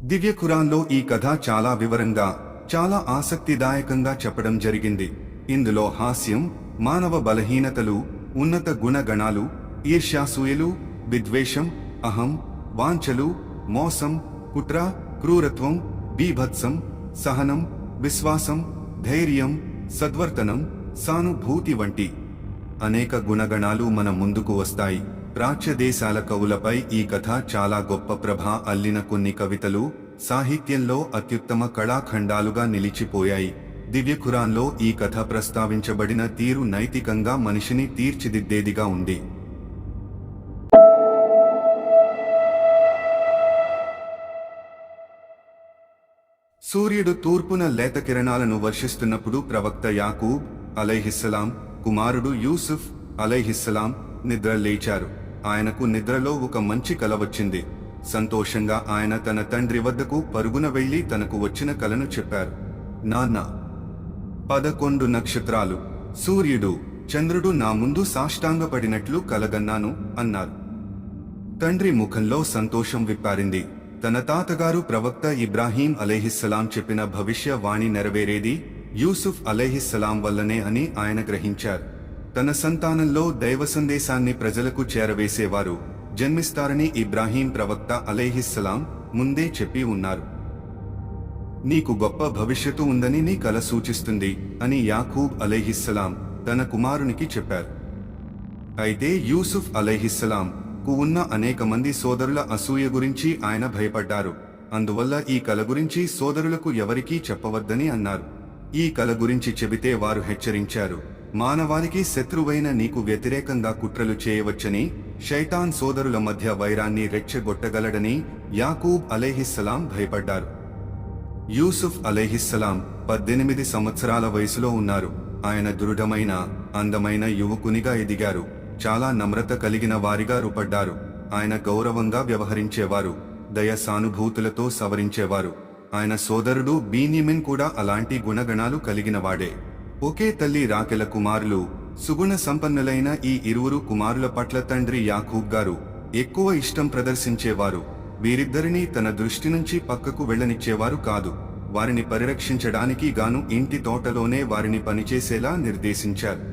దివ్య ఖురాన్లో ఈ కథ చాలా వివరంగా, చాలా ఆసక్తిదాయకంగా చెప్పడం జరిగింది. ఇందులో హాస్యం, మానవ బలహీనతలు, ఉన్నత గుణగణాలు, ఈర్ష్యాసూయలు, విద్వేషం, అహం, వాంఛలు, మోసం, కుట్ర, క్రూరత్వం, బీభత్సం, సహనం, విశ్వాసం, ధైర్యం, సద్వర్తనం, సానుభూతి వంటి అనేక గుణగణాలు మన ముందుకు వస్తాయి. ప్రాచ్య దేశాల కవులపై ఈ కథ చాలా గొప్ప ప్రభ అల్లిన కొన్ని కవితలు సాహిత్యంలో అత్యుత్తమ కళాఖండాలుగా నిలిచిపోయాయి. దివ్య ఖురాన్లో ఈ కథ ప్రస్తావించబడిన తీరు నైతికంగా మనిషిని తీర్చిదిద్దేదిగా ఉంది. సూర్యుడు తూర్పున లేత కిరణాలను వర్షిస్తున్నప్పుడు ప్రవక్త యాకూబ్ అలైహిస్సలాం కుమారుడు యూసుఫ్ అలైహిస్సలాం నిద్ర లేచారు. ఆయనకు నిద్రలో ఒక మంచి కల వచ్చింది. సంతోషంగా ఆయన తన తండ్రి వద్దకు పరుగున వెళ్లి తనకు వచ్చిన కలను చెప్పారు. నాన్న, 11 నక్షత్రాలు, సూర్యుడు, చంద్రుడు నా ముందు సాష్టాంగపడినట్లు కలగన్నాను అన్నారు. తండ్రి ముఖంలో సంతోషం విప్పారింది. తన తాతగారు ప్రవక్త ఇబ్రాహీం అలైహిస్సలాం చెప్పిన భవిష్యవాణి నెరవేరేది యూసుఫ్ అలైహిస్సలాం వల్లనే అని ఆయన గ్రహించారు. తన సంతానంలో దైవ సందేశాన్ని ప్రజలకు చేరవేసేవారు జన్మిస్తారని ఇబ్రాహీం ప్రవక్త అలైహిస్సలాం ముందే చెప్పి ఉన్నారు. నీకు గొప్ప భవిష్యత్తు ఉందని నీ కల సూచిస్తుంది అని యాకూబ్ అలైహిస్సలాం తన కుమారునికి చెప్పారు. అయితే యూసుఫ్ అలైహిస్సలాం కు ఉన్న అనేక మంది సోదరుల అసూయ గురించి ఆయన భయపడ్డారు. అందువల్ల ఈ కల గురించి సోదరులకు ఎవరికీ చెప్పవద్దని అన్నారు. ఈ కల గురించి చెబితే వారు హెచ్చరించారు, మానవానికి శత్రువైన నీకు వ్యతిరేకంగా కుట్రలు చేయవచ్చని, శైతాన్ సోదరుల మధ్య వైరాన్ని రెచ్చగొట్టగలడని యాకూబ్ అలైహిస్సలాం భయపడ్డారు. యూసుఫ్ అలైహిస్సలాం 18 సంవత్సరాల వయసులో ఉన్నారు. ఆయన దృఢమైన, అందమైన యువకునిగా ఎదిగారు. చాలా నమ్రత కలిగిన వారిగా రూపడ్డారు. ఆయన గౌరవంగా వ్యవహరించేవారు, దయ సానుభూతులతో సవరించేవారు. ఆయన సోదరుడు బీన్యమిన్ కూడా అలాంటి గుణగణాలు కలిగినవాడే. ఒకే తల్లి రాకెల కుమారులు, సుగుణ సంపన్నులైన ఈ ఇరువురు కుమారుల పట్ల తండ్రి యాకూబ్ గారు ఎక్కువ ఇష్టం ప్రదర్శించేవారు. వీరిద్దరినీ తన దృష్టి నుంచి పక్కకు వెళ్లనిచ్చేవారు కాదు. వారిని పరిరక్షించడానికి గాను ఇంటి తోటలోనే వారిని పనిచేసేలా నిర్దేశించారు.